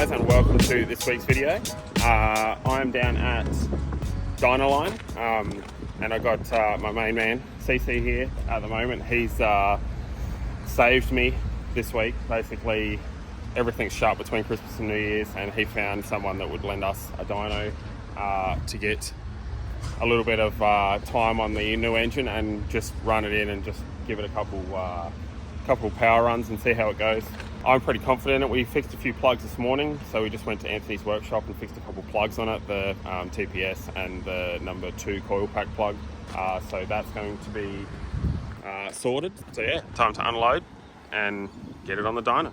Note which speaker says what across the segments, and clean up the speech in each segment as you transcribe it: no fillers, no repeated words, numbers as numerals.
Speaker 1: guys, and welcome to this week's video. I'm down at Dyno line, and I got my main man CC here at the moment. He's saved me this week. Basically everything's shut between Christmas and New Year's, and he found someone that would lend us a dyno to get a little bit of time on the new engine and just run it in and just give it a couple power runs and see how it goes. I'm pretty confident in it. We fixed a few plugs this morning, so we just went to Anthony's workshop and fixed a couple plugs on it, the TPS and the number 2 coil pack plug. So that's going to be sorted. So yeah, time to unload and get it on the dyno.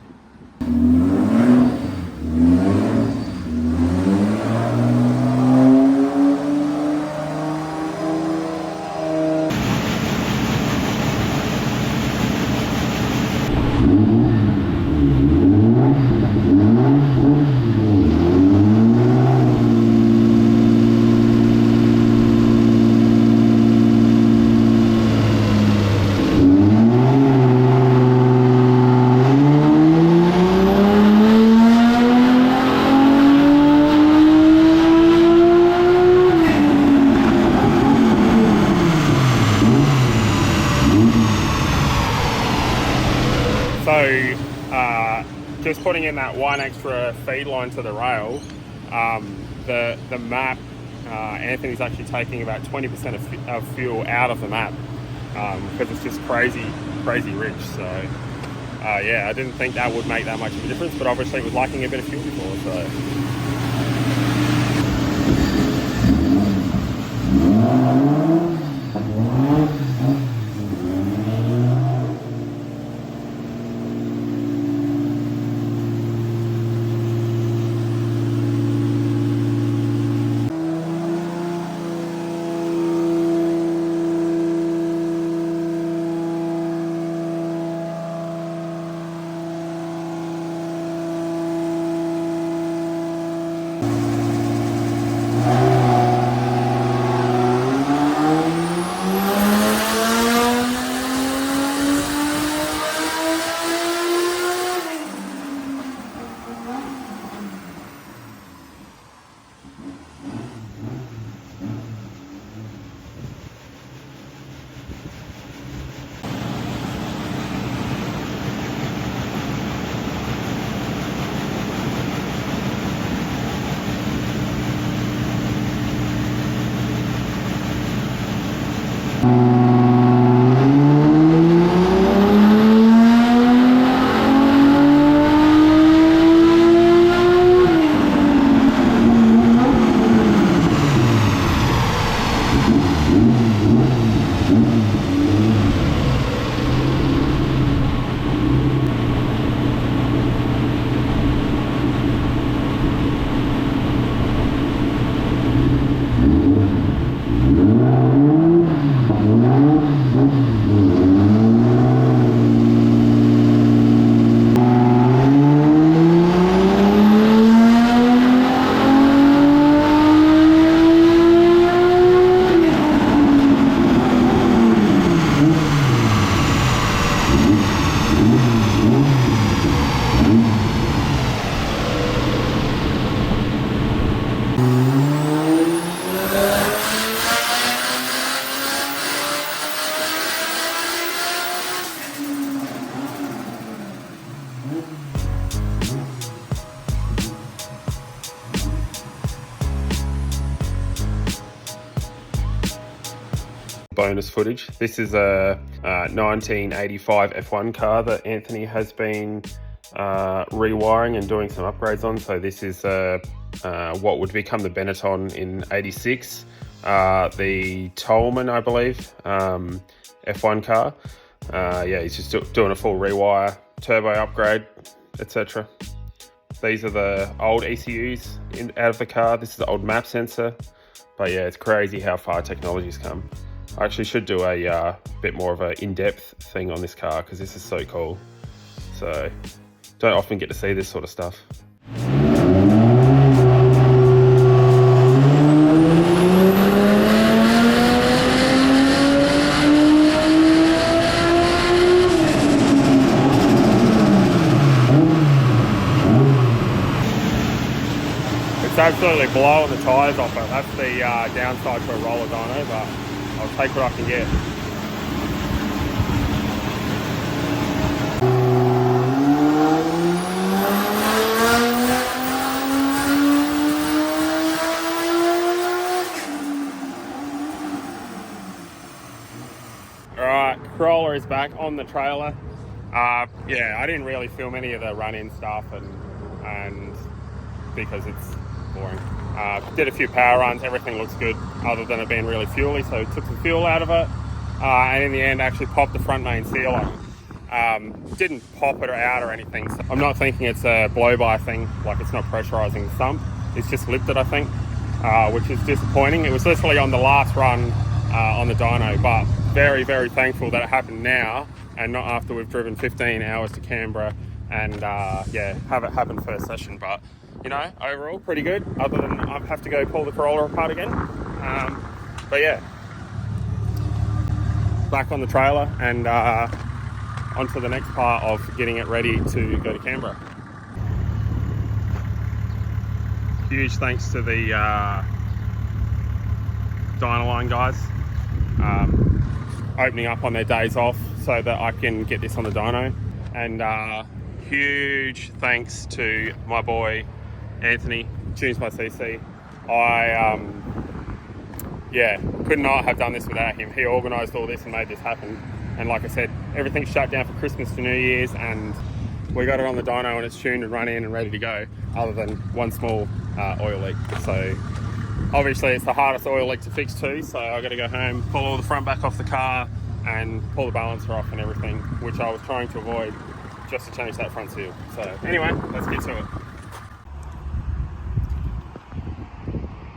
Speaker 1: So just putting in that one extra feed line to the rail, the map, Anthony's actually taking about 20% of fuel out of the map because it's just crazy rich. So yeah, I didn't think that would make that much of a difference, but obviously it was lacking a bit of fuel before, so. Bonus footage. This is a 1985 F1 car that Anthony has been rewiring and doing some upgrades on. So this is what would become the Benetton in 86, the Tolman, I believe, F1 car. Yeah, he's just doing a full rewire, turbo upgrade, etc. These are the old ECUs out of the car. This is the old map sensor. But yeah, it's crazy how far technology's come. I actually should do a bit more of an in-depth thing on this car because this is so cool. So don't often get to see this sort of stuff. absolutely blowing the tyres off it. That's the downside to a roller dyno, but I'll take what I can get. Alright, Corolla is back on the trailer. Yeah, I didn't really film any of the run-in stuff and because it's boring. Did a few power runs, everything looks good other than it being really fuely, so took some fuel out of it, and in the end actually popped the front main seal on. Didn't pop it out or anything, so I'm not thinking it's a blow-by thing, like it's not pressurising the sump, it's just lifted I think, which is disappointing. It was literally on the last run on the dyno, but very, very thankful that it happened now and not after we've driven 15 hours to Canberra and yeah, have it happen first session. But you know, overall pretty good, other than I have to go pull the Corolla apart again. But yeah, back on the trailer and onto the next part of getting it ready to go to Canberra. Huge thanks to the Dyno guys opening up on their days off so that I can get this on the dyno, and huge thanks to my boy Anthony, Tunes by CC. I yeah, could not have done this without him. He organised all this and made this happen, and like I said, everything's shut down for Christmas to New Year's and we got it on the dyno and it's tuned and run in and ready to go, other than one small oil leak. So obviously it's the hardest oil leak to fix too, so I got to go home, pull all the front back off the car and pull the balancer off and everything, which I was trying to avoid just to change that front seal. So anyway, let's get to it.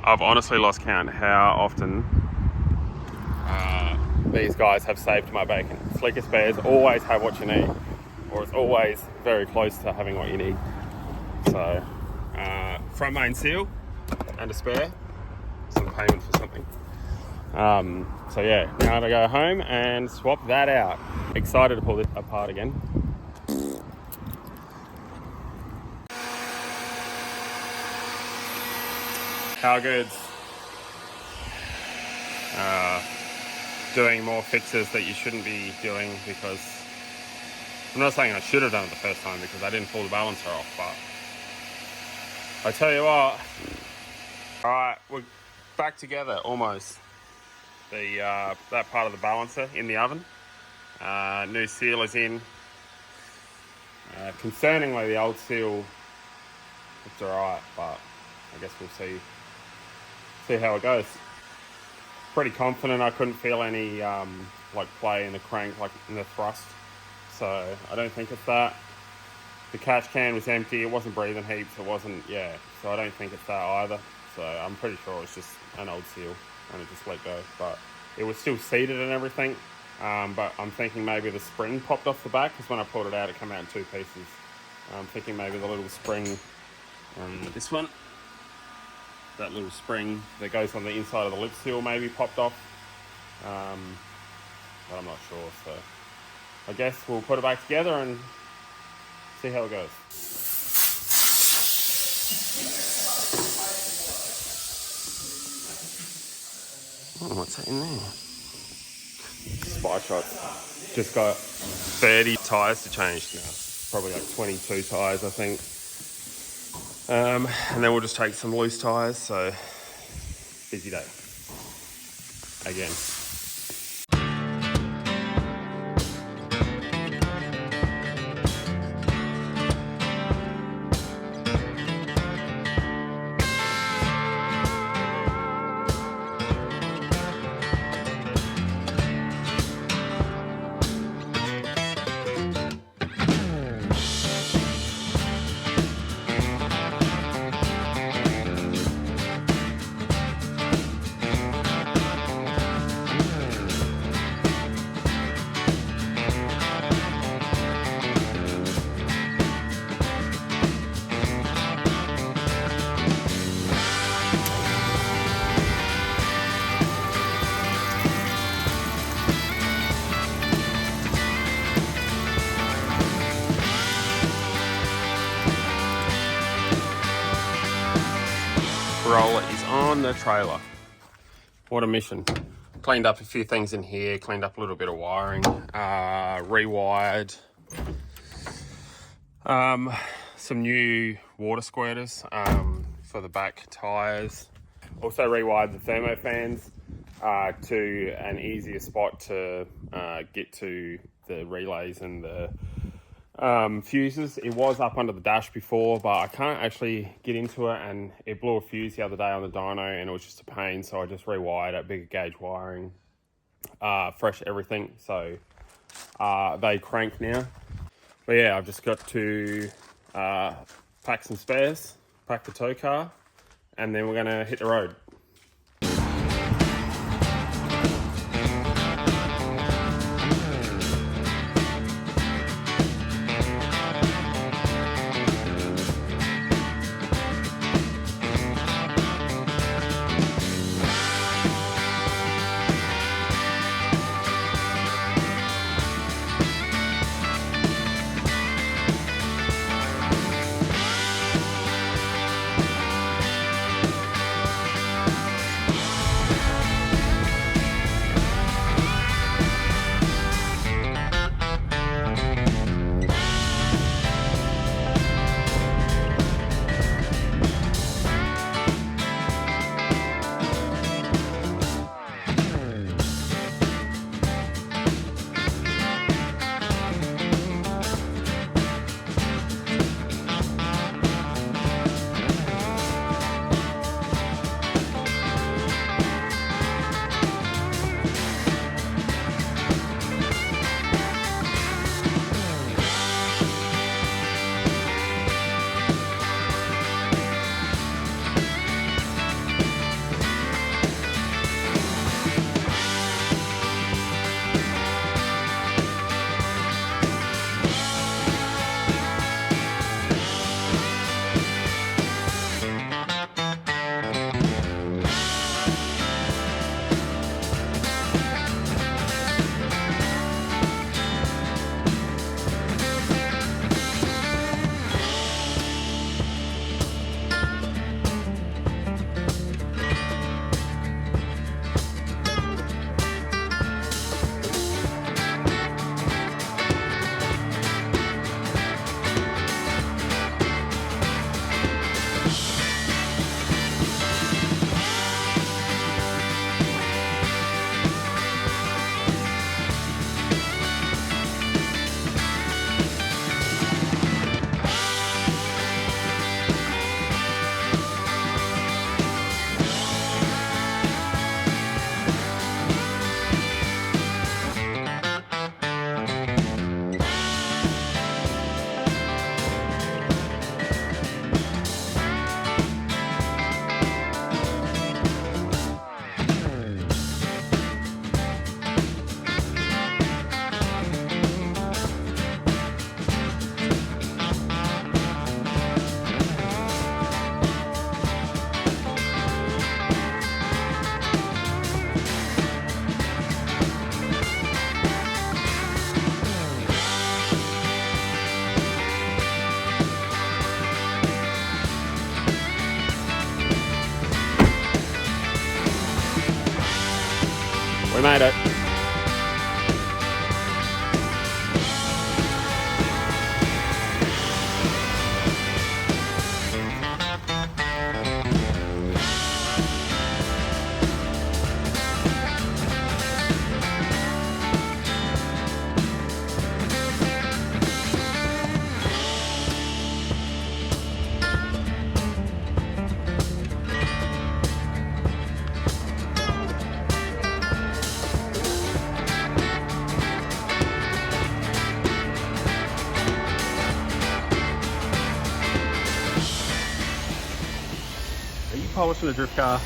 Speaker 1: I've honestly lost count how often these guys have saved my bacon. Slicker spares always have what you need, or it's always very close to having what you need. So front main seal and a spare, some payment for something. So yeah, now to go home and swap that out. Excited to pull this apart again. How good's doing more fixes that you shouldn't be doing, because I'm not saying I should have done it the first time because I didn't pull the balancer off, but I tell you what. Alright, we're back together almost. That part of the balancer in the oven. New seal is in. Concerningly, the old seal looks alright, but I guess we'll see how it goes. Pretty confident I couldn't feel any like play in the crank, like in the thrust. So I don't think it's that. The cash can was empty, it wasn't breathing heaps, it wasn't, yeah. So I don't think it's that either. So I'm pretty sure it's just an old seal and it just let go. But it was still seated and everything. But I'm thinking maybe the spring popped off the back, because when I pulled it out, it came out in two pieces. I'm thinking maybe the little spring on this one, that little spring that goes on the inside of the lip seal maybe popped off. But I'm not sure. So I guess we'll put it back together and see how it goes. Oh, what's that in there? Spy shots. Just got 30 tyres to change now. Probably like 22 tyres, I think. And then we'll just take some loose tyres, so busy day. Again. Corolla is on the trailer. What a mission. Cleaned up a few things in here, cleaned up a little bit of wiring, rewired some new water squirters for the back tyres. Also rewired the thermo fans to an easier spot to get to the relays and the fuses. It was up under the dash before, but I can't actually get into it, and it blew a fuse the other day on the dyno and it was just a pain, so I just rewired it, bigger gauge wiring, fresh everything, so they crank now. But yeah, I've just got to pack some spares, pack the tow car, and then we're gonna hit the road. We made it. Polishing a drift car.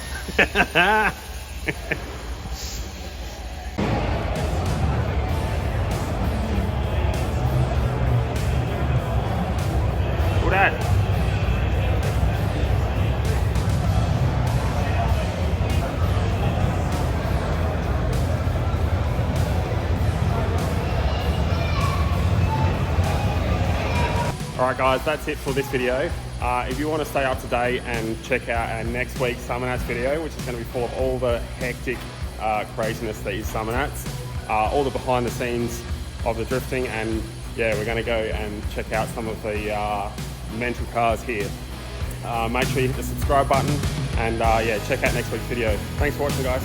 Speaker 1: What that? Alright guys, that's it for this video. If you want to stay up to date and check out our next week's Summernats video, which is going to be full of all the hectic craziness that is Summernats, all the behind the scenes of the drifting, and yeah, we're going to go and check out some of the mental cars here. Make sure you hit the subscribe button, and yeah, check out next week's video. Thanks for watching guys.